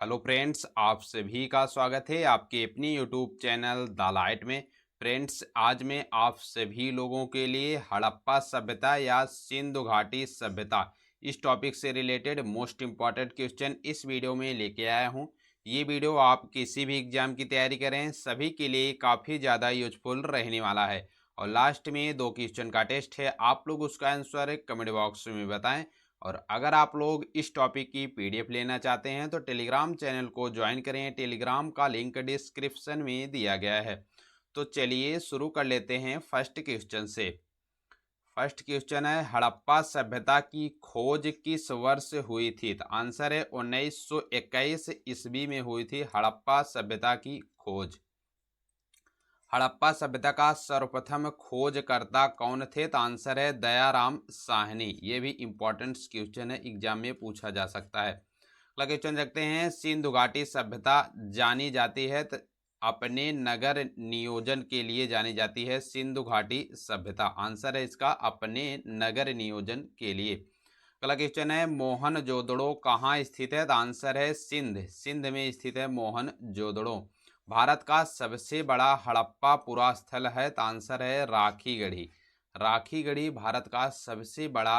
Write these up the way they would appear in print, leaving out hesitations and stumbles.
Hello friends, आप सभी का स्वागत है आपके अपनी यूट्यूब चैनल द लाइट में। फ्रेंड्स, आज मैं आप सभी लोगों के लिए हड़प्पा सभ्यता या सिंधु घाटी सभ्यता इस टॉपिक से रिलेटेड मोस्ट इम्पॉर्टेंट क्वेश्चन इस वीडियो में लेके आया हूं। ये वीडियो आप किसी भी एग्जाम की तैयारी करें सभी के लिए काफ़ी ज़्यादा यूजफुल रहने वाला है। और लास्ट में 2 क्वेश्चन का टेस्ट है, आप लोग उसका आंसर कमेंट बॉक्स में बताएं। और अगर आप लोग इस टॉपिक की पीडीएफ लेना चाहते हैं तो टेलीग्राम चैनल को ज्वाइन करें। टेलीग्राम का लिंक डिस्क्रिप्शन में दिया गया है। तो चलिए शुरू कर लेते हैं फर्स्ट क्वेश्चन से। फर्स्ट क्वेश्चन है, हड़प्पा सभ्यता की खोज किस वर्ष हुई थी? तो आंसर है 1921 ईस्वी में हुई थी हड़प्पा सभ्यता की खोज। हड़प्पा सभ्यता का सर्वप्रथम खोजकर्ता कौन थे? तो आंसर है दयाराम साहनी। ये भी इंपॉर्टेंट क्वेश्चन है, एग्जाम में पूछा जा सकता है। अगला क्वेश्चन देखते हैं, सिंधु घाटी सभ्यता जानी जाती है तो अपने नगर नियोजन के लिए जानी जाती है सिंधु घाटी सभ्यता। आंसर है इसका अपने नगर नियोजन के लिए। अगला क्वेश्चन है, मोहन जोदड़ो कहाँ स्थित है? तो आंसर है सिंध। सिंध में स्थित है मोहन जोदड़ो। भारत का सबसे बड़ा हड़प्पा पुरा स्थल है तो आंसर है राखीगढ़ी। राखीगढ़ी भारत का सबसे बड़ा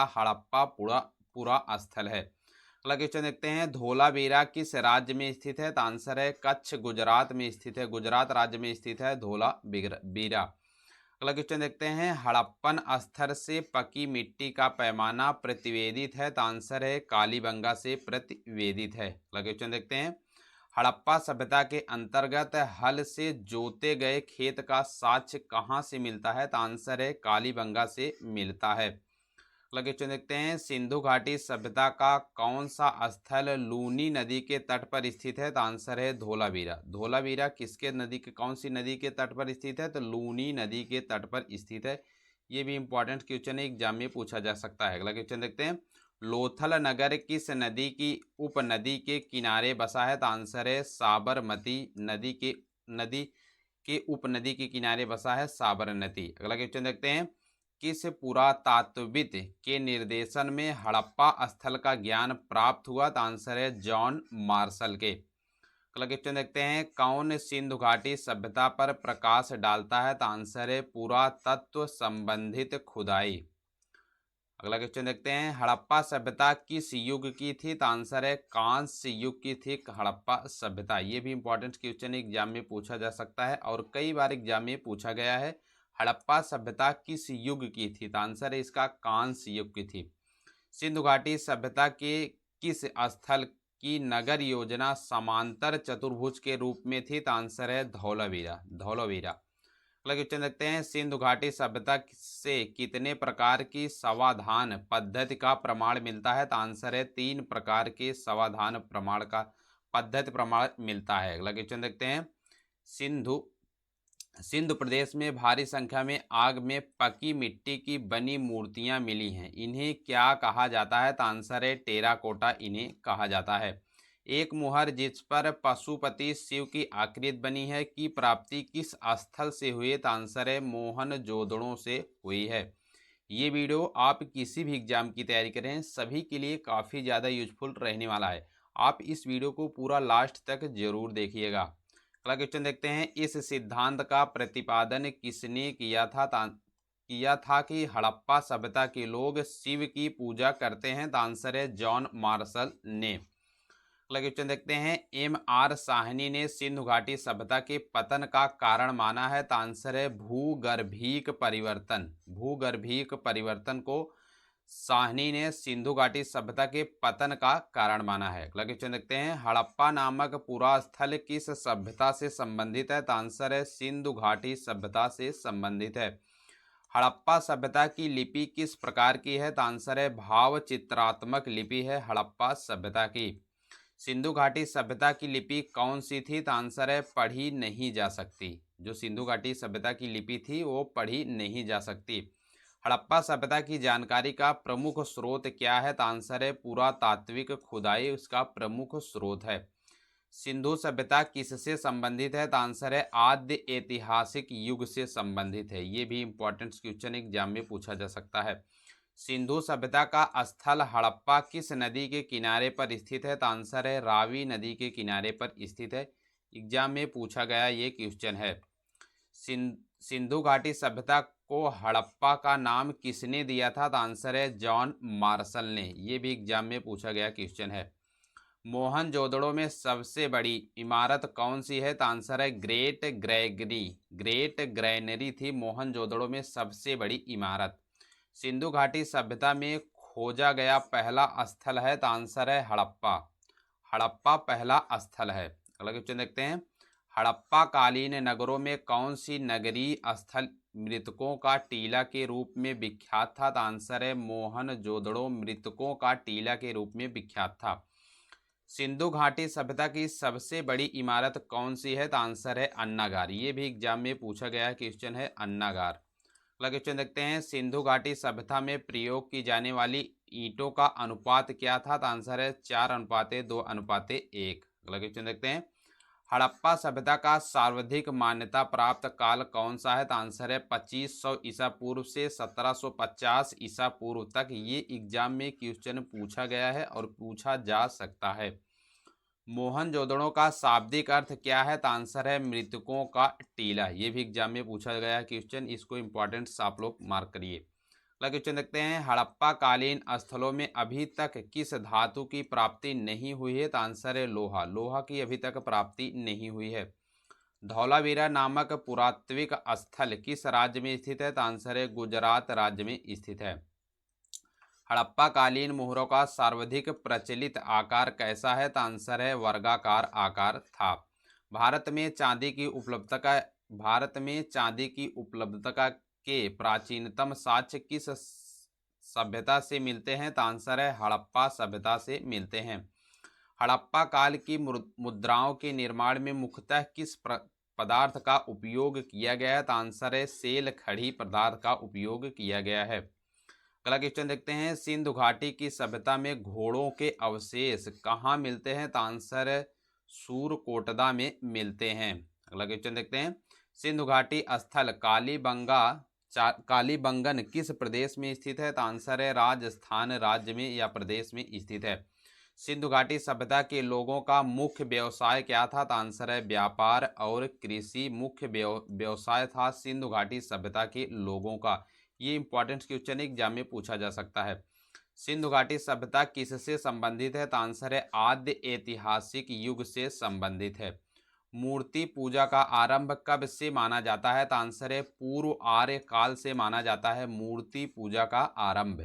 हड़प्पा पुरा स्थल है। अगला क्वेश्चन देखते हैं, धोलावीरा किस राज्य में स्थित है? तो आंसर है कच्छ, गुजरात में स्थित है। गुजरात राज्य में स्थित है धोलावीरा। अगला क्वेश्चन देखते हैं, हड़प्पन स्तर से पकी मिट्टी का पैमाना प्रतिवेदित है तो आंसर है कालीबंगा से प्रतिवेदित है। अगला क्वेश्चन देखते हैं, हड़प्पा सभ्यता के अंतर्गत हल से जोते गए खेत का साक्ष्य कहाँ से मिलता है? तो आंसर है कालीबंगा से मिलता है। अगला क्वेश्चन देखते हैं, सिंधु घाटी सभ्यता का कौन सा स्थल लूनी नदी के तट पर स्थित है? तो आंसर है धोलावीरा। धोलावीरा कौन सी नदी के तट पर स्थित है? तो लूनी नदी के तट पर स्थित है। ये भी इंपॉर्टेंट क्वेश्चन है, एग्जाम में पूछा जा सकता है। अगला क्वेश्चन देखते हैं, लोथल नगर किस नदी की उपनदी के किनारे बसा है? तो आंसर है साबरमती नदी के उपनदी के किनारे बसा है साबरमती। अगला क्वेश्चन देखते हैं, किस पुरातात्विद के निर्देशन में हड़प्पा स्थल का ज्ञान प्राप्त हुआ? तो आंसर है जॉन मार्शल के। अगला क्वेश्चन देखते हैं, कौन सिंधु घाटी सभ्यता पर प्रकाश डालता है? तो आंसर है पुरातत्व संबंधित खुदाई। अगला क्वेश्चन देखते हैं, हड़प्पा सभ्यता किस युग की थी? तो आंसर है कांस्य युग की थी हड़प्पा सभ्यता। ये भी इंपॉर्टेंट क्वेश्चन एग्जाम में पूछा जा सकता है और कई बार एग्जाम में पूछा गया है। हड़प्पा सभ्यता किस युग की थी? तो आंसर है इसका कांस्य युग की थी। सिंधु घाटी सभ्यता के किस स्थल की नगर योजना समांतर चतुर्भुज के रूप में थी? तो आंसर है धौलावीरा। अगला क्वेश्चन देखते हैं, सिंधु घाटी सभ्यता से कितने प्रकार की समाधान पद्धति का प्रमाण मिलता है? तो आंसर है 3 प्रकार के समाधान प्रमाण मिलता है। अगला क्वेश्चन देखते हैं, सिंधु सिंधु प्रदेश में भारी संख्या में आग में पकी मिट्टी की बनी मूर्तियां मिली हैं, इन्हें क्या कहा जाता है? तो आंसर है टेराकोटा इन्हें कहा जाता है। एक मुहर जिस पर पशुपति शिव की आकृति बनी है की प्राप्ति किस स्थल से हुई है? तो आंसर है मोहनजोदड़ो से हुई है। ये वीडियो आप किसी भी एग्जाम की तैयारी करें सभी के लिए काफ़ी ज़्यादा यूजफुल रहने वाला है। आप इस वीडियो को पूरा लास्ट तक जरूर देखिएगा। अगला क्वेश्चन देखते हैं, इस सिद्धांत का प्रतिपादन किसने किया था कि हड़प्पा सभ्यता के लोग शिव की पूजा करते हैं? तो आंसर है जॉन मार्शल ने। अगला क्वेश्चन देखते हैं, M.R. साहनी ने सिंधु घाटी सभ्यता के पतन का कारण माना है? तो आंसर है भूगर्भीय परिवर्तन। भूगर्भीय परिवर्तन को साहनी ने सिंधु घाटी सभ्यता के पतन का कारण माना है। अगला क्वेश्चन देखते हैं, हड़प्पा नामक पूरा स्थल किस सभ्यता से संबंधित है? तो आंसर है सिंधु घाटी सभ्यता से संबंधित है। हड़प्पा सभ्यता की लिपि किस प्रकार की है? तो आंसर है भाव चित्रात्मक लिपि है हड़प्पा सभ्यता की। सिंधु घाटी सभ्यता की लिपि कौन सी थी? तो आंसर है पढ़ी नहीं जा सकती। जो सिंधु घाटी सभ्यता की लिपि थी वो पढ़ी नहीं जा सकती। हड़प्पा सभ्यता की जानकारी का प्रमुख स्रोत क्या है? तो आंसर है पुरातात्विक खुदाई उसका प्रमुख स्रोत है। सिंधु सभ्यता किससे संबंधित है? तो आंसर है आद्य ऐतिहासिक युग से संबंधित है। ये भी इंपॉर्टेंट क्वेश्चन एग्जाम में पूछा जा सकता है। सिंधु सभ्यता का स्थल हड़प्पा किस नदी के किनारे पर स्थित है? तो आंसर है रावी नदी के किनारे पर स्थित है। एग्जाम में पूछा गया ये क्वेश्चन है। सिंधु घाटी सभ्यता को हड़प्पा का नाम किसने दिया था? तो आंसर है जॉन मार्शल ने। ये भी एग्जाम में पूछा गया क्वेश्चन है। मोहनजोदड़ो में सबसे बड़ी इमारत कौन सी है? तो आंसर है ग्रेट ग्रेगरी। ग्रेट ग्रैनरी थी मोहनजोदड़ो में सबसे बड़ी इमारत। सिंधु घाटी सभ्यता में खोजा गया पहला स्थल है? तो आंसर है हड़प्पा। हड़प्पा पहला स्थल है। अगला क्वेश्चन देखते हैं। हड़प्पा कालीन नगरों में कौन सी नगरीय स्थल मृतकों का टीला के रूप में विख्यात था? तो आंसर है मोहनजोदड़ो मृतकों का टीला के रूप में विख्यात था। सिंधु घाटी सभ्यता की सबसे बड़ी इमारत कौन सी है? तो आंसर है अन्नागार। ये भी एग्जाम में पूछा गया क्वेश्चन है, अन्नागार। अगला क्वेश्चन देखते हैं। सिंधु घाटी सभ्यता में प्रयोग की जाने वाली ईंटों का अनुपात क्या था? तो आंसर है 4:2:1। अगला क्वेश्चन देखते हैं। हड़प्पा सभ्यता का सर्वाधिक मान्यता प्राप्त काल कौन सा है? तो आंसर है 2500 ईसा पूर्व से 1750 ईसा पूर्व तक। ये एग्जाम में क्वेश्चन पूछा गया है और पूछा जा सकता है। मोहनजोदड़ो का शाब्दिक अर्थ क्या है? तो आंसर है मृतकों का टीला। ये भी एग्जाम में पूछा गया क्वेश्चन, इसको इंपॉर्टेंट आप लोग मार्क करिए। अगला क्वेश्चन देखते हैं। हड़प्पा कालीन स्थलों में अभी तक किस धातु की प्राप्ति नहीं हुई है? तो आंसर है लोहा। लोहा की अभी तक प्राप्ति नहीं हुई है। धौलावीरा नामक पुरातात्विक स्थल किस राज्य में स्थित है? तो आंसर है गुजरात राज्य में स्थित है। हड़प्पा कालीन मोहरों का सर्वाधिक प्रचलित आकार कैसा है? तो आंसर है वर्गाकार आकार था। भारत में चांदी की उपलब्धता के प्राचीनतम साक्ष्य किस सभ्यता से मिलते हैं? तो आंसर है हड़प्पा सभ्यता से मिलते हैं। हड़प्पा काल की मुद्राओं के निर्माण में मुख्यतः किस पदार्थ का उपयोग किया गया है? तो आंसर है सेल खड़ी पदार्थ का उपयोग किया गया है। अगला क्वेश्चन देखते हैं। सिंधु घाटी की सभ्यता में घोड़ों के अवशेष कहाँ मिलते हैं? तो आंसर है सूरकोटदा में मिलते हैं। अगला क्वेश्चन देखते हैं। सिंधु घाटी स्थल कालीबंगन किस प्रदेश में स्थित है? तो आंसर है राजस्थान राज्य में या प्रदेश में स्थित है। सिंधु घाटी सभ्यता के लोगों का मुख्य व्यवसाय क्या था? तो आंसर है व्यापार और कृषि मुख्य व्यवसाय था सिंधु घाटी सभ्यता के लोगों का। ये इंपॉर्टेंट क्वेश्चन एग्जाम में पूछा जा सकता है। सिंधु घाटी सभ्यता किससे संबंधित है? तो आंसर है आद्य ऐतिहासिक युग से संबंधित है। मूर्ति पूजा का आरंभ कब से माना जाता है? तो आंसर है पूर्व आर्य काल से माना जाता है मूर्ति पूजा का आरंभ।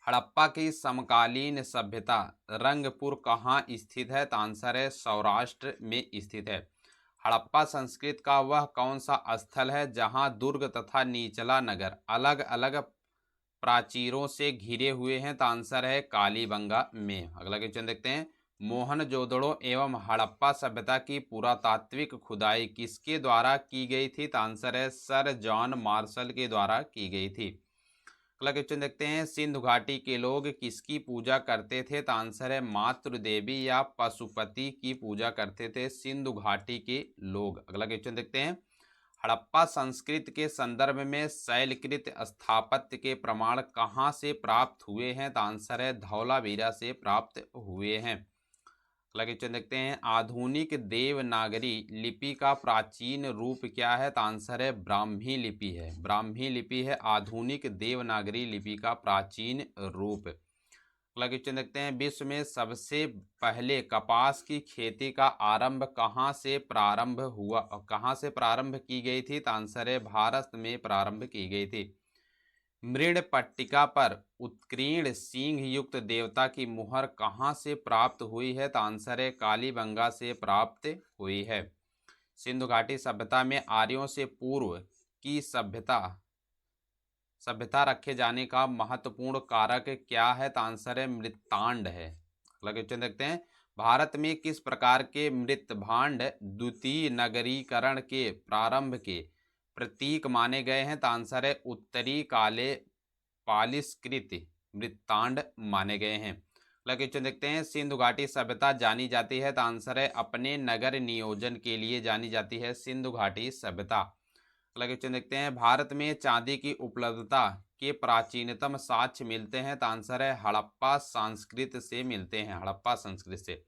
हड़प्पा की समकालीन सभ्यता रंगपुर कहाँ स्थित है? तो आंसर है सौराष्ट्र में स्थित है। हड़प्पा संस्कृत का वह कौन सा स्थल है जहां दुर्ग तथा निचला नगर अलग अलग प्राचीरों से घिरे हुए हैं? तो आंसर है कालीबंगा में। अगला क्वेश्चन देखते हैं। मोहनजोदड़ो एवं हड़प्पा सभ्यता की पुरातात्विक खुदाई किसके द्वारा की गई थी? तो आंसर है सर जॉन मार्शल के द्वारा की गई थी। अगला क्वेश्चन देखते हैं। सिंधु घाटी के लोग किसकी पूजा करते थे? तो आंसर है मातृ देवी या पशुपति की पूजा करते थे सिंधु घाटी के लोग। अगला क्वेश्चन देखते हैं। हड़प्पा संस्कृति के संदर्भ में शैलकृत स्थापत्य के प्रमाण कहाँ से प्राप्त हुए हैं? तो आंसर है धौलावीरा से प्राप्त हुए हैं। अगला क्वेश्चन देखते हैं। आधुनिक देवनागरी लिपि का प्राचीन रूप क्या है? तो आंसर है ब्राह्मी लिपि है। ब्राह्मी लिपि है आधुनिक देवनागरी लिपि का प्राचीन रूप। अगला क्वेश्चन देखते हैं। विश्व में सबसे पहले कपास की खेती का आरंभ कहाँ से प्रारंभ हुआ, कहाँ से प्रारंभ की गई थी? तो आंसर है भारत में प्रारंभ की गई थी। मृण पट्टिका पर उत्कीर्ण सींग युक्त देवता की मुहर कहाँ से प्राप्त हुई है? तो आंसर है कालीबंगा से प्राप्त हुई है। सिंधु घाटी सभ्यता में आर्यों से पूर्व की सभ्यता रखे जाने का महत्वपूर्ण कारक क्या है? तो आंसर है मृतांड है। अगला क्वेश्चन देखते हैं। भारत में किस प्रकार के मृतभांड द्वितीय नगरीकरण के प्रारंभ के प्रतीक माने गए हैं? तो आंसर है उत्तरी काले पालिशकृत मृतांड माने गए हैं। अगला क्वेश्चन देखते हैं। सिंधु घाटी सभ्यता जानी जाती है? तो आंसर है अपने नगर नियोजन के लिए जानी जाती है सिंधु घाटी सभ्यता। अगला क्वेश्चन देखते हैं, भारत में चांदी की उपलब्धता के प्राचीनतम साक्ष्य मिलते हैं, तो आंसर है हड़प्पा संस्कृत से मिलते हैं, हड़प्पा संस्कृत से।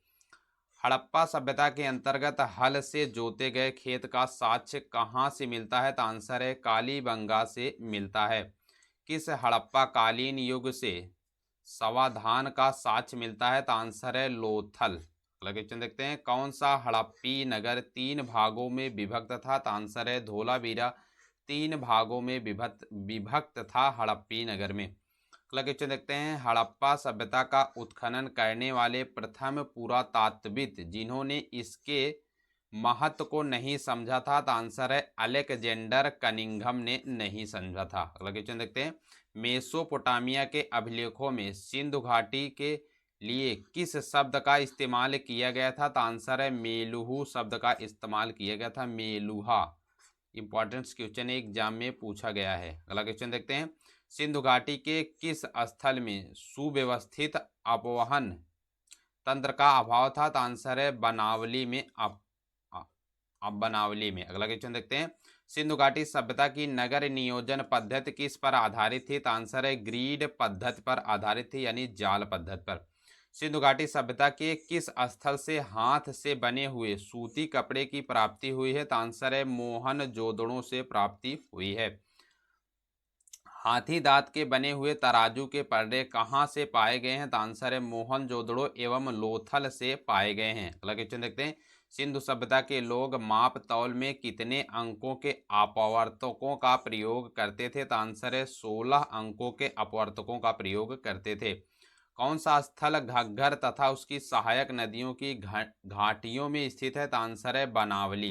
हड़प्पा सभ्यता के अंतर्गत हल से जोते गए खेत का साक्ष्य कहाँ से मिलता है, तो आंसर है कालीबंगा से मिलता है। किस हड़प्पा कालीन युग से समाधान का साक्ष्य मिलता है, तो आंसर है लोथल। अगला क्वेश्चन देखते हैं, कौन सा हड़प्पी नगर 3 भागों में विभक्त था, तो आंसर है धोलावीरा 3 भागों में विभक्त विभक्त था हड़प्पी नगर में। अगला क्वेश्चन देखते हैं, हड़प्पा सभ्यता का उत्खनन करने वाले प्रथम पुरातात्विद जिन्होंने इसके महत्व को नहीं समझा था, तो आंसर है अलेक्जेंडर कनिंघम ने नहीं समझा था। अगला क्वेश्चन देखते हैं, मेसोपोटामिया के अभिलेखों में सिंधु घाटी के लिए किस शब्द का इस्तेमाल किया गया था, तो आंसर है मेलुहू शब्द का इस्तेमाल किया गया था, मेलुहा। इंपॉर्टेंट क्वेश्चन एग्जाम में पूछा गया है। अगला क्वेश्चन देखते हैं, सिंधु घाटी के किस स्थल में सुव्यवस्थित अपवहन तंत्र का अभाव था, तो आंसर है बनावली में बनावली में। अगला क्वेश्चन देखते हैं, सिंधु घाटी सभ्यता की नगर नियोजन पद्धति किस पर आधारित थी, तो आंसर है ग्रीड पद्धति पर आधारित थी, यानी जाल पद्धति पर। सिंधु घाटी सभ्यता के किस स्थल से हाथ से बने हुए सूती कपड़े की प्राप्ति हुई है, तो आंसर है मोहनजोदड़ो से प्राप्ति हुई है। हाथी दांत के बने हुए तराजू के पर्दे कहाँ से पाए गए हैं, तो आंसर है मोहनजोदड़ो एवं लोथल से पाए गए हैं। अगला क्वेश्चन देखते हैं, सिंधु सभ्यता के लोग माप तौल में कितने अंकों के अपवर्तकों का प्रयोग करते थे, तो आंसर है 16 अंकों के अपवर्तकों का प्रयोग करते थे। कौन सा स्थल घग्गर तथा उसकी सहायक नदियों की घाटियों में स्थित है, तो आंसर है बनावली।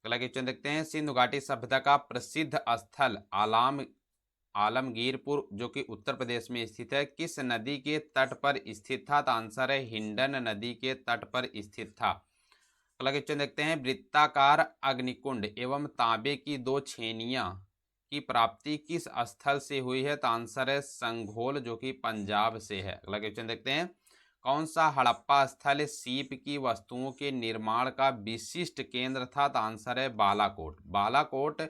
अगला क्वेश्चन देखते हैं, सिंधु घाटी सभ्यता का प्रसिद्ध स्थल आलमगीरपुर जो कि उत्तर प्रदेश में स्थित है, किस नदी के तट पर स्थित था, तो आंसर है हिंडन नदी के तट पर स्थित था। अगला क्वेश्चन देखते हैं, वृत्ताकार अग्निकुंड एवं तांबे की 2 छेनियां की प्राप्ति किस स्थल से हुई है, तो आंसर है संघोल जो कि पंजाब से है। अगला क्वेश्चन देखते हैं, कौन सा हड़प्पा स्थल सीप की वस्तुओं के निर्माण का विशिष्ट केंद्र था, तो आंसर है बालाकोट। बालाकोट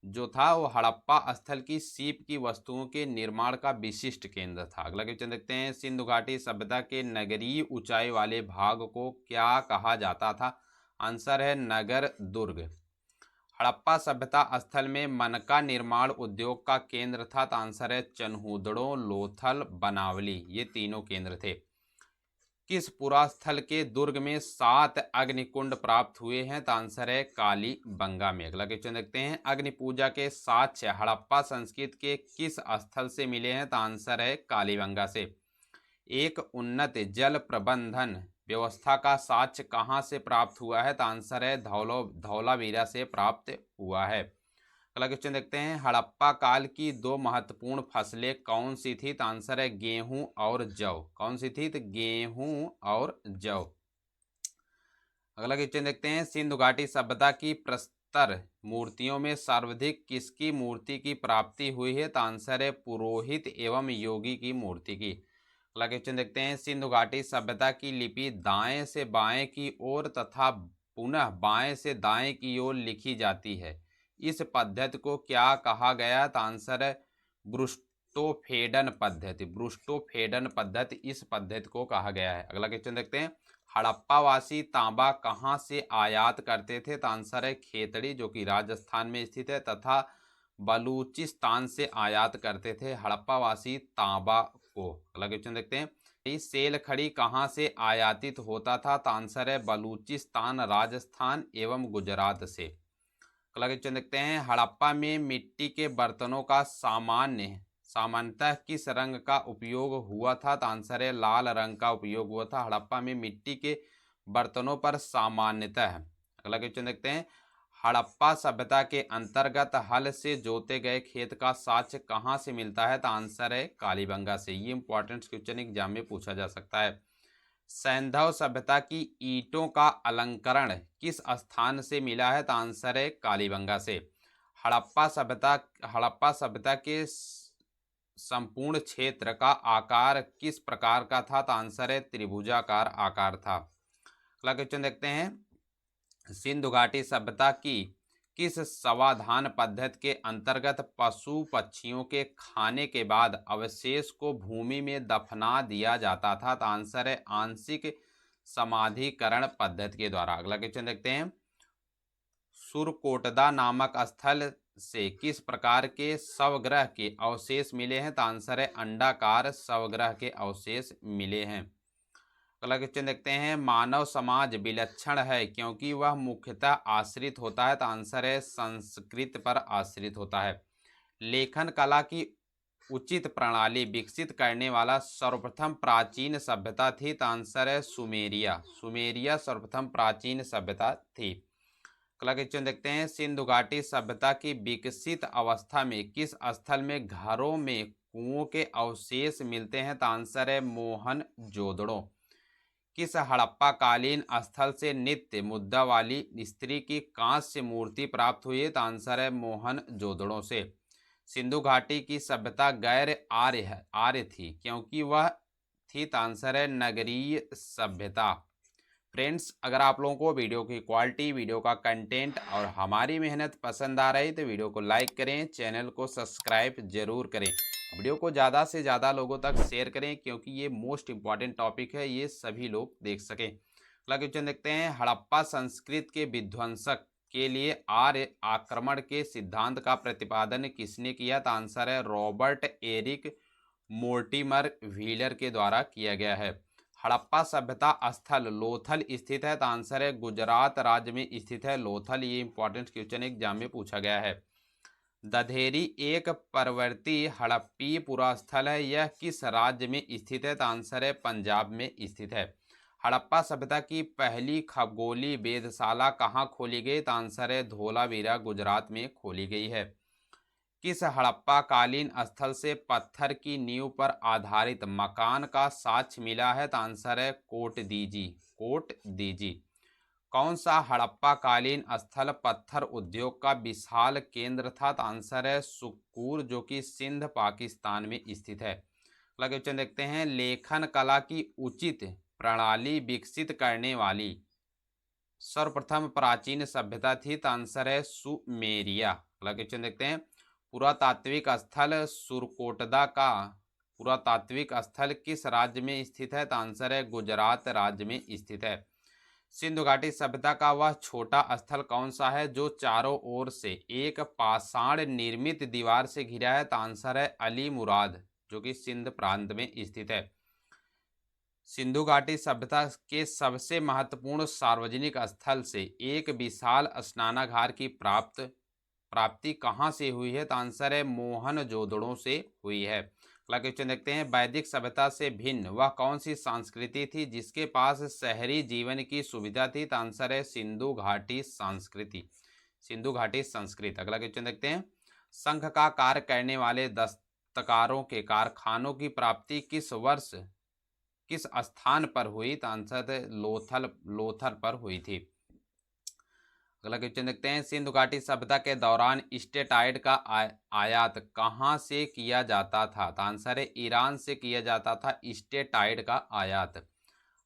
जो था वो हड़प्पा स्थल की सीप की वस्तुओं के निर्माण का विशिष्ट केंद्र था। अगला क्वेश्चन देखते हैं, सिंधु घाटी सभ्यता के नगरीय ऊंचाई वाले भाग को क्या कहा जाता था, आंसर है नगर दुर्ग। हड़प्पा सभ्यता स्थल में मनका निर्माण उद्योग का केंद्र था, तो आंसर है चन्हूदड़ो, लोथल, बनावली, ये तीनों केंद्र थे। किस पुरास्थल के दुर्ग में 7 अग्निकुंड प्राप्त हुए हैं, तो आंसर है कालीबंगा में। अगला क्वेश्चन देखते हैं, अग्नि पूजा के साक्ष्य हड़प्पा संस्कृति के किस स्थल से मिले हैं, तो आंसर है कालीबंगा से। एक उन्नत जल प्रबंधन व्यवस्था का साक्ष्य कहाँ से प्राप्त हुआ है, तो आंसर है धौलावीरा से प्राप्त हुआ है। अगला क्वेश्चन देखते हैं, हड़प्पा काल की 2 महत्वपूर्ण फसलें कौन सी थी, तो आंसर है गेहूं और जौ। कौन सी थी, तो गेहूं और जौ। अगला क्वेश्चन देखते हैं, सिंधु घाटी सभ्यता की प्रस्तर मूर्तियों में सर्वाधिक किसकी मूर्ति की प्राप्ति हुई है, तो आंसर है पुरोहित एवं योगी की मूर्ति की। अगला क्वेश्चन देखते हैं, सिंधु घाटी सभ्यता की लिपि दाएं से बाएं की ओर तथा पुनः बाएं से दाएं की ओर लिखी जाती है, इस पद्धति को क्या कहा गया, तो आंसर है ब्रुस्टोफेडन पद्धति। ब्रुस्टोफेडन पद्धति इस पद्धति को कहा गया है। अगला क्वेश्चन देखते हैं, हड़प्पावासी तांबा कहाँ से आयात करते थे, तो आंसर है खेतड़ी जो कि राजस्थान में स्थित है तथा बलूचिस्तान से आयात करते थे हड़प्पावासी तांबा को। अगला क्वेश्चन देखते हैं, सेल खड़ी कहाँ से आयातित होता था, तो आंसर है बलूचिस्तान, राजस्थान एवं गुजरात से। अगला क्वेश्चन देखते हैं, हड़प्पा में मिट्टी के बर्तनों का सामान्यतः किस रंग का उपयोग हुआ था, तो आंसर है लाल रंग का उपयोग हुआ था हड़प्पा में मिट्टी के बर्तनों पर सामान्यतः। अगला क्वेश्चन देखते हैं, हड़प्पा सभ्यता के अंतर्गत हल से जोते गए खेत का साक्ष्य कहाँ से मिलता है, तो आंसर है कालीबंगा से। ये इंपॉर्टेंट क्वेश्चन एग्जाम में पूछा जा सकता है। सैंधव सभ्यता की ईंटों का अलंकरण किस स्थान से मिला है, तो आंसर है कालीबंगा से। हड़प्पा सभ्यता के संपूर्ण क्षेत्र का आकार किस प्रकार का था, तो आंसर है त्रिभुजाकार आकार था। अगला क्वेश्चन देखते हैं, सिंधु घाटी सभ्यता की किस समाधान पद्धति के अंतर्गत पशु पक्षियों के खाने के बाद अवशेष को भूमि में दफना दिया जाता था? तो आंसर है आंशिक समाधिकरण पद्धति के द्वारा। अगला क्वेश्चन देखते हैं, सुरकोटदा नामक स्थल से किस प्रकार के शवग्रह के अवशेष मिले हैं? तो आंसर है अंडाकार शवग्रह के अवशेष मिले हैं। अगला क्वेश्चन देखते हैं, मानव समाज विलक्षण है क्योंकि वह मुख्यतः आश्रित होता है? तो आंसर है संस्कृत पर आश्रित होता है। लेखन कला की उचित प्रणाली विकसित करने वाला सर्वप्रथम प्राचीन सभ्यता थी? तो आंसर है सुमेरिया। सुमेरिया सर्वप्रथम प्राचीन सभ्यता थी। अगला क्वेश्चन देखते हैं, सिंधु घाटी सभ्यता की विकसित अवस्था में किस स्थल में घरों में कुओं के अवशेष मिलते हैं? तो आंसर है मोहनजोदड़ो। किस हड़प्पा कालीन स्थल से नित्य मुद्दा वाली स्त्री की कांस्य मूर्ति प्राप्त हुई है? तो आंसर है मोहनजोदड़ो से। सिंधु घाटी की सभ्यता गैर आर्य थी क्योंकि वह थी? तो आंसर है नगरीय सभ्यता। फ्रेंड्स, अगर आप लोगों को वीडियो की क्वालिटी, वीडियो का कंटेंट और हमारी मेहनत पसंद आ रही तो वीडियो को लाइक करें, चैनल को सब्सक्राइब जरूर करें, वीडियो को ज़्यादा से ज़्यादा लोगों तक शेयर करें क्योंकि ये मोस्ट इम्पॉर्टेंट टॉपिक है, ये सभी लोग देख सकें। अगला क्वेश्चन देखते हैं, हड़प्पा संस्कृति के विध्वंसक के लिए आर्य आक्रमण के सिद्धांत का प्रतिपादन किसने किया? तो आंसर है रॉबर्ट एरिक मोर्टिमर व्हीलर के द्वारा किया गया है। हड़प्पा सभ्यता स्थल लोथल स्थित है? तो आंसर है गुजरात राज्य में स्थित है लोथल। ये इंपॉर्टेंट क्वेश्चन एग्जाम में पूछा गया है। दधेरी एक परवर्ती हड़प्पी पुरास्थल है, यह किस राज्य में स्थित है? तो आंसर है पंजाब में स्थित है। हड़प्पा सभ्यता की पहली खगोलीय वेधशाला कहाँ खोली गई? तो आंसर है धोलावीरा गुजरात में खोली गई है। किस हड़प्पा कालीन स्थल से पत्थर की नींव पर आधारित मकान का साक्ष्य मिला है? तो आंसर है कोटदीजी। कोटदीजी। कौन सा हड़प्पा कालीन स्थल पत्थर उद्योग का विशाल केंद्र था? तो आंसर है सुक्कूर, जो कि सिंध पाकिस्तान में स्थित है। अगला क्वेश्चन देखते हैं, लेखन कला की उचित प्रणाली विकसित करने वाली सर्वप्रथम प्राचीन सभ्यता थी? तो आंसर है सुमेरिया। अगला क्वेश्चन देखते हैं, पुरातात्विक स्थल सुरकोटदा का पुरातात्विक स्थल किस राज्य में स्थित है? तो आंसर है गुजरात राज्य में स्थित है। सिंधु घाटी सभ्यता का वह छोटा स्थल कौन सा है जो चारों ओर से एक पाषाण निर्मित दीवार से घिरा है? तो आंसर है अली मुराद, जो कि सिंध प्रांत में स्थित है। सिंधु घाटी सभ्यता के सबसे महत्वपूर्ण सार्वजनिक स्थल से एक विशाल स्नानागार की प्राप्ति कहाँ से हुई है? तो आंसर है मोहनजोदड़ो से हुई है। अगला क्वेश्चन देखते हैं, वैदिक सभ्यता से भिन्न वह कौन सी संस्कृति थी जिसके पास शहरी जीवन की सुविधा थी? तो आंसर है सिंधु घाटी संस्कृति। सिंधु घाटी संस्कृति। अगला क्वेश्चन देखते हैं, संघ का कार्य करने वाले दस्तकारों के कारखानों की प्राप्ति किस वर्ष किस स्थान पर हुई? तो आंसर है लोथल पर हुई थी। अगला क्वेश्चन देखते हैं, सिंधु घाटी सभ्यता के दौरान स्टेटाइड का आयात कहाँ से किया जाता था? तो आंसर है ईरान से किया जाता था स्टेटाइड का आयात।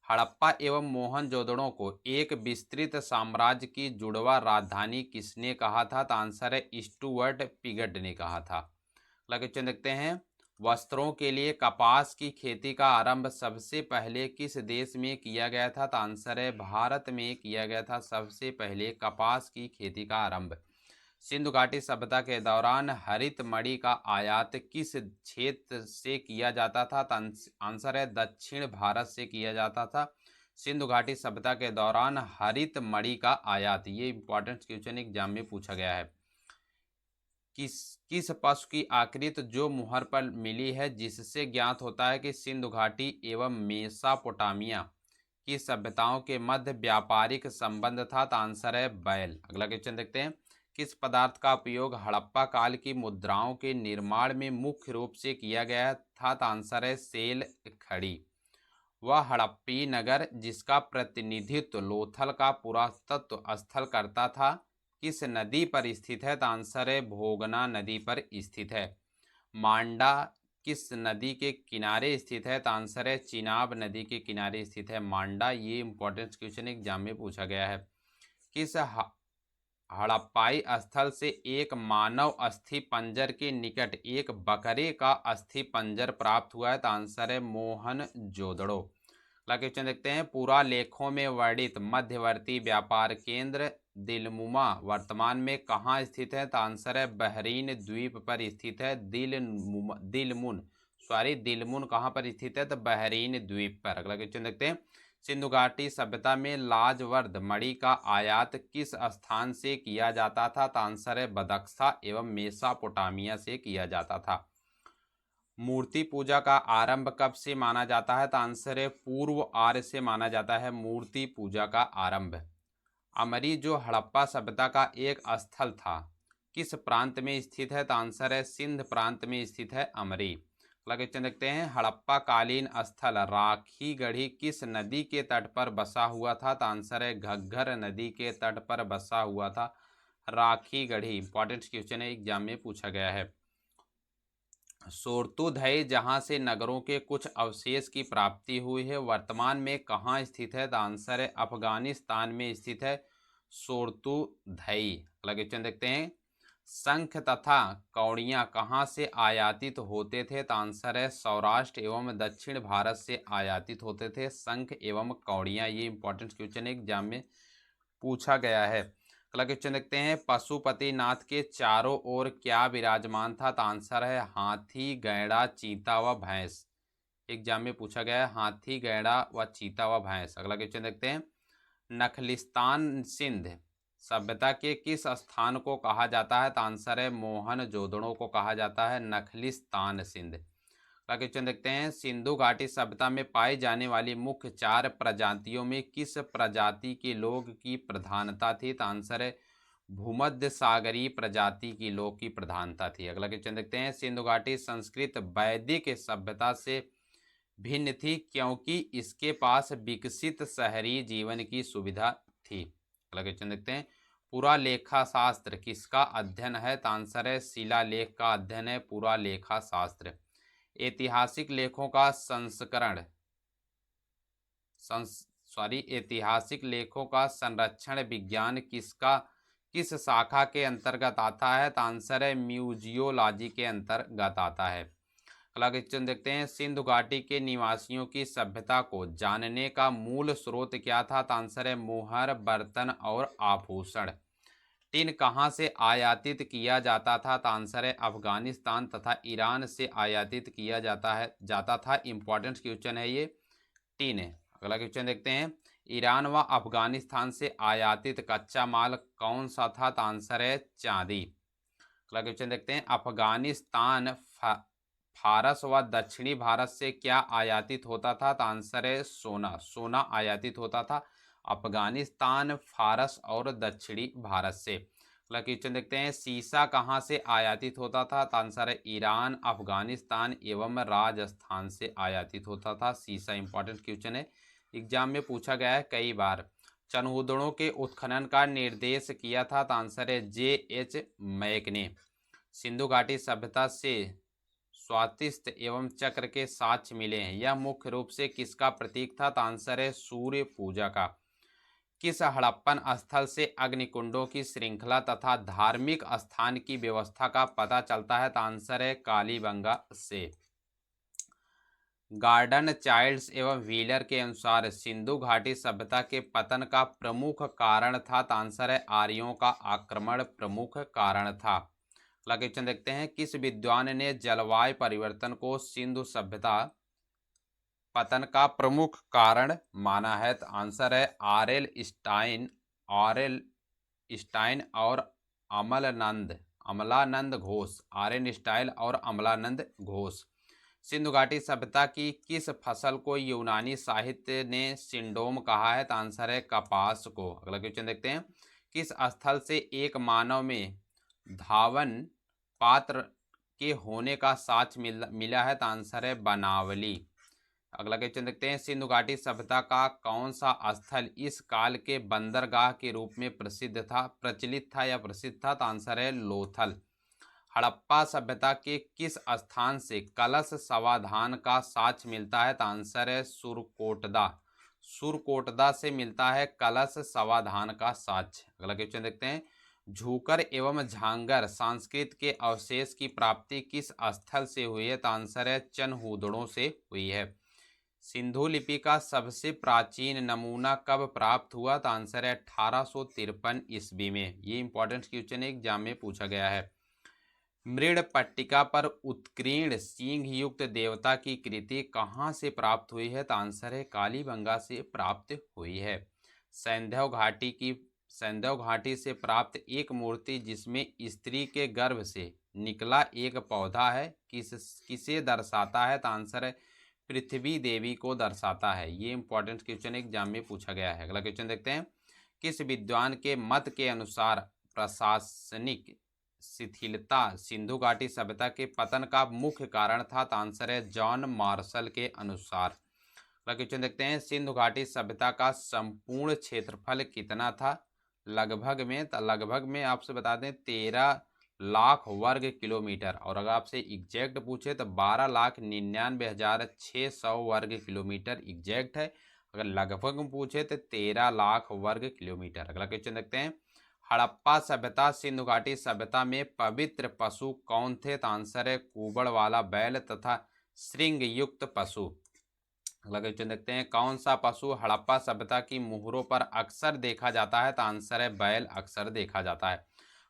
हड़प्पा एवं मोहनजोदड़ो को एक विस्तृत साम्राज्य की जुड़वा राजधानी किसने कहा था? तो आंसर है स्टुअर्ट पिगट ने कहा था। अगला क्वेश्चन देखते हैं, वस्त्रों के लिए कपास की खेती का आरंभ सबसे पहले किस देश में किया गया था? तो आंसर है भारत में किया गया था सबसे पहले कपास की खेती का आरंभ। सिंधु घाटी सभ्यता के दौरान हरित मणि का आयात किस क्षेत्र से किया जाता था? तो आंसर है दक्षिण भारत से किया जाता था। सिंधु घाटी सभ्यता के दौरान हरित मणि का आयात, ये इंपॉर्टेंट क्वेश्चन एग्जाम में पूछा गया है। किस पशु की आकृति जो मुहर पर मिली है जिससे ज्ञात होता है कि सिंधु घाटी एवं मेसोपोटामिया की सभ्यताओं के मध्य व्यापारिक संबंध था? तो आंसर है बैल। अगला क्वेश्चन देखते हैं, किस पदार्थ का उपयोग हड़प्पा काल की मुद्राओं के निर्माण में मुख्य रूप से किया गया था? तो आंसर है सेल खड़ी। वह हड़प्पी नगर जिसका प्रतिनिधित्व लोथल का पुरातत्व स्थल करता था किस नदी पर स्थित है? तो आंसर है भोगना नदी पर स्थित है। मांडा किस नदी के किनारे स्थित है? तो आंसर है चिनाब नदी के किनारे स्थित है मांडा। ये इंपॉर्टेंट क्वेश्चन एग्जाम में पूछा गया है। किस हड़प्पाई स्थल से एक मानव अस्थि पंजर के निकट एक बकरे का अस्थि पंजर प्राप्त हुआ है, तो आंसर है मोहनजोदड़ो। अगला क्वेश्चन देखते हैं, पूरा लेखों में वर्णित मध्यवर्ती व्यापार केंद्र दिलमुमा वर्तमान में कहाँ स्थित है, तो आंसर है बहरीन द्वीप पर स्थित है। दिलमुन कहाँ पर स्थित है, तो बहरीन द्वीप पर। अगला क्वेश्चन देखते हैं, सिंधु घाटी सभ्यता में लाजवर्द मणि का आयात किस स्थान से किया जाता था, तो आंसर है बदख्शा एवं मेसोपोटामिया से किया जाता था। मूर्ति पूजा का आरंभ कब से माना जाता है, तो आंसर है पूर्व आर्य से माना जाता है मूर्ति पूजा का आरंभ। अमरी जो हड़प्पा सभ्यता का एक स्थल था किस प्रांत में स्थित है, तो आंसर है सिंध प्रांत में स्थित है अमरी। अगला क्वेश्चन देखते हैं, हड़प्पा कालीन स्थल राखीगढ़ी किस नदी के तट पर बसा हुआ था, तो आंसर है घग्घर नदी के तट पर बसा हुआ था राखीगढ़ी। इंपॉर्टेंट क्वेश्चन है, एग्जाम में पूछा गया है। सोर्तुधई जहां से नगरों के कुछ अवशेष की प्राप्ति हुई है, वर्तमान में कहाँ स्थित है, तो आंसर है अफगानिस्तान में स्थित है सोर्तुधई। अगला क्वेश्चन देखते हैं, शंख तथा कौड़ियाँ कहाँ से आयातित होते थे, तो आंसर है सौराष्ट्र एवं दक्षिण भारत से आयातित होते थे शंख एवं कौड़ियाँ। ये इंपॉर्टेंट क्वेश्चन एग्जाम में पूछा गया है। अगला क्वेश्चन देखते हैं, पशुपतिनाथ के चारों ओर क्या विराजमान था, तो आंसर है हाथी गैड़ा चीता व भैंस। एग्जाम में पूछा गया है हाथी गैड़ा व चीता व भैंस। अगला क्वेश्चन देखते हैं, नखलिस्तान सिंध सभ्यता के किस स्थान को कहा जाता है, तो आंसर है मोहनजोदड़ो को कहा जाता है नखलिस्तान सिंध। अगला क्वेश्चन देखते हैं, सिंधु घाटी सभ्यता में पाई जाने वाली मुख्य 4 प्रजातियों में किस प्रजाति के लोग की प्रधानता थी, तो आंसर है भूमध्य सागरीय प्रजाति की लोग की प्रधानता थी। अगला क्वेश्चन देखते हैं, सिंधु घाटी संस्कृत वैदिक सभ्यता से भिन्न थी क्योंकि इसके पास विकसित शहरी जीवन की सुविधा थी। अगला क्वेश्चन देखते हैं, पूरा लेखा शास्त्र किसका अध्ययन है, तो आंसर है शिलालेख का अध्ययन है पूरा लेखा शास्त्र। ऐतिहासिक लेखों का ऐतिहासिक लेखों का संरक्षण विज्ञान किस शाखा के अंतर्गत आता है, तो आंसर है म्यूजियोलॉजी के अंतर्गत आता है। अगला क्वेश्चन देखते हैं, सिंधु घाटी के निवासियों की सभ्यता को जानने का मूल स्रोत क्या था, तो आंसर है मुहर बर्तन और आभूषण। टिन कहाँ से आयातित किया जाता था, तो आंसर है अफगानिस्तान तथा ईरान से आयातित किया जाता था। इंपॉर्टेंट क्वेश्चन है ये टिन है। अगला क्वेश्चन देखते हैं, ईरान व अफगानिस्तान से आयातित कच्चा माल कौन सा था, तो आंसर है चांदी। अगला क्वेश्चन देखते हैं, अफगानिस्तान फारस व दक्षिणी भारत से क्या आयातित होता था, तो आंसर है सोना आयातित होता था अफगानिस्तान फारस और दक्षिणी भारत से। अगला क्वेश्चन देखते हैं, सीसा कहाँ से आयातित होता था, तो आंसर है ईरान अफगानिस्तान एवं राजस्थान से आयातित होता था सीसा। इंपॉर्टेंट क्वेश्चन है, एग्जाम में पूछा गया है कई बार। चनहूदड़ों के उत्खनन का निर्देश किया था, तो आंसर है J.H. मैक ने। सिंधु घाटी सभ्यता से स्वातिस्थ एवं चक्र के साक्ष्य मिले हैं, यह मुख्य रूप से किसका प्रतीक था, तो आंसर है सूर्य पूजा का। किस हड़प्पन स्थल से अग्निकुंडों की श्रृंखला तथा धार्मिक स्थान की व्यवस्था का पता चलता है, तो आंसर है कालीबंगा से। गार्डन चाइल्ड्स एवं व्हीलर के अनुसार सिंधु घाटी सभ्यता के पतन का प्रमुख कारण था, तो आंसर है आर्यों का आक्रमण प्रमुख कारण था। अगला क्वेश्चन देखते हैं, किस विद्वान ने जलवायु परिवर्तन को सिंधु सभ्यता पतन का प्रमुख कारण माना है, तो आंसर है आर.एल. स्टाइन और अमलानंद घोष। आर.एन. स्टाइल और अमलानंद घोष। सिंधु घाटी सभ्यता की किस फसल को यूनानी साहित्य ने सिंडोम कहा है, तो आंसर है कपास को। अगला क्वेश्चन देखते हैं, किस स्थल से एक मानव में धावन पात्र के होने का साक्ष्य मिला है, तो आंसर है बनावली। अगला क्वेश्चन देखते हैं, सिंधु घाटी सभ्यता का कौन सा स्थल इस काल के बंदरगाह के रूप में प्रचलित था या प्रसिद्ध था, तो आंसर है लोथल। हड़प्पा सभ्यता के किस स्थान से कलश समाधान का साक्ष्य मिलता है, तो आंसर है सुरकोटदा से मिलता है कलश समाधान का साक्ष्य। अगला क्वेश्चन देखते हैं, झूकर एवं झांगर संस्कृत के अवशेष की प्राप्ति किस स्थल से हुई है? तो आंसर है चनहूदड़ों से हुई है। सिंधु लिपि का सबसे प्राचीन नमूना कब प्राप्त हुआ? तो आंसर है 1853 ईस्वी में। ये इंपॉर्टेंट क्वेश्चन एग्जाम में पूछा गया है। मृड पट्टिका पर उत्कीर्ण सींग युक्त देवता की कृति कहाँ से प्राप्त हुई है? तो आंसर है कालीबंगा से प्राप्त हुई है। सैंधव घाटी से प्राप्त एक मूर्ति जिसमें स्त्री के गर्भ से निकला एक पौधा है किसे दर्शाता है? तो आंसर है पृथ्वी देवी को दर्शाता है। ये इंपॉर्टेंट क्वेश्चन एग्जाम में पूछा गया है। अगला क्वेश्चन देखते हैं। किस विद्वान के मत के अनुसार प्रशासनिक शिथिलता सिंधु घाटी सभ्यता के पतन का मुख्य कारण था? तो आंसर है जॉन मार्शल के अनुसार। अगला क्वेश्चन देखते हैं। सिंधु घाटी सभ्यता का संपूर्ण क्षेत्रफल कितना था? लगभग में आपसे बता दें 13 लाख वर्ग किलोमीटर, और अगर आपसे एग्जैक्ट पूछे तो 12,99,600 वर्ग किलोमीटर एग्जैक्ट है। अगर लगभग में पूछे तो 13 लाख वर्ग किलोमीटर। अगला क्वेश्चन देखते हैं। हड़प्पा सभ्यता सिंधु घाटी सभ्यता में पवित्र पशु कौन थे? तो आंसर है कुबड़ वाला बैल तथा श्रृंग युक्त पशु। अगला क्वेश्चन देखते हैं। कौन सा पशु हड़प्पा सभ्यता की मुहरों पर अक्सर देखा जाता है? तो आंसर है बैल अक्सर देखा जाता है।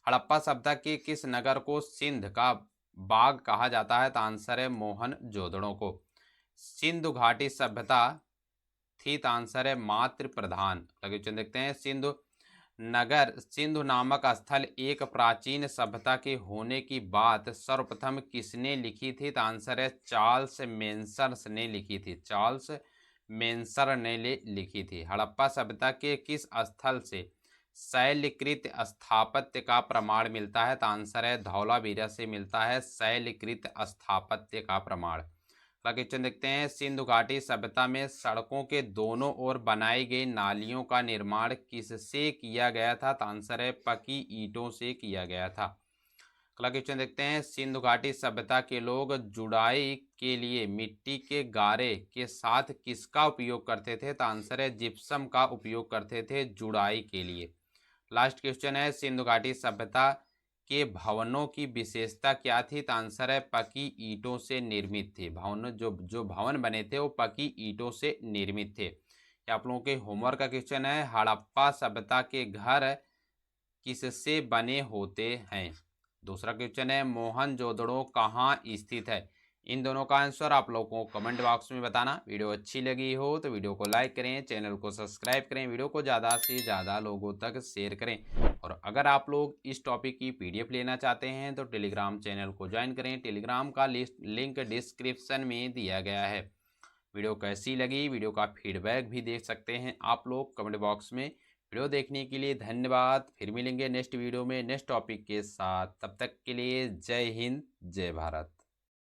हड़प्पा सभ्यता के किस नगर को सिंध का बाग कहा जाता है? तो आंसर है मोहनजोदड़ो को। सिंधु घाटी सभ्यता थी? तो आंसर है मातृ प्रधान। अगला क्वेश्चन देखते हैं। सिंधु नामक स्थल एक प्राचीन सभ्यता के होने की बात सर्वप्रथम किसने लिखी थी? तो आंसर है चार्ल्स मेंसर ने लिखी थी। चार्ल्स मेंसर ने लिखी थी। हड़प्पा सभ्यता के किस स्थल से शैलकृत स्थापत्य का प्रमाण मिलता है? तो आंसर है धौलावीरा से मिलता है शैलकृत स्थापत्य का प्रमाण। अगला क्वेश्चन देखते हैं। सिंधु घाटी सभ्यता में सड़कों के दोनों ओर बनाई गई नालियों का निर्माण किससे किया गया था? तो आंसर है पकी ईंटों से किया गया था। अगला क्वेश्चन देखते हैं। सिंधु घाटी सभ्यता के लोग जुड़ाई के लिए मिट्टी के गारे के साथ किसका उपयोग करते थे? तो आंसर है जिप्सम का उपयोग करते थे जुड़ाई के लिए। लास्ट क्वेश्चन है। सिंधु घाटी सभ्यता के भवनों की विशेषता क्या थी? तो आंसर है पकी ईंटों से निर्मित थे। जो भवन बने थे वो पकी ईंटों से निर्मित थे। ये आप लोगों के होमवर्क का क्वेश्चन है। हड़प्पा सभ्यता के घर किससे बने होते हैं? दूसरा क्वेश्चन है मोहनजोदड़ो कहाँ स्थित है? इन दोनों का आंसर आप लोगों को कमेंट बॉक्स में बताना। वीडियो अच्छी लगी हो तो वीडियो को लाइक करें, चैनल को सब्सक्राइब करें, वीडियो को ज़्यादा से ज़्यादा लोगों तक शेयर करें। और अगर आप लोग इस टॉपिक की पीडीएफ लेना चाहते हैं तो टेलीग्राम चैनल को ज्वाइन करें। टेलीग्राम का लिंक डिस्क्रिप्शन में दिया गया है। वीडियो कैसी लगी, वीडियो का फीडबैक भी देख सकते हैं आप लोग कमेंट बॉक्स में। वीडियो देखने के लिए धन्यवाद। फिर मिलेंगे नेक्स्ट वीडियो में नेक्स्ट टॉपिक के साथ। तब तक के लिए जय हिंद, जय भारत।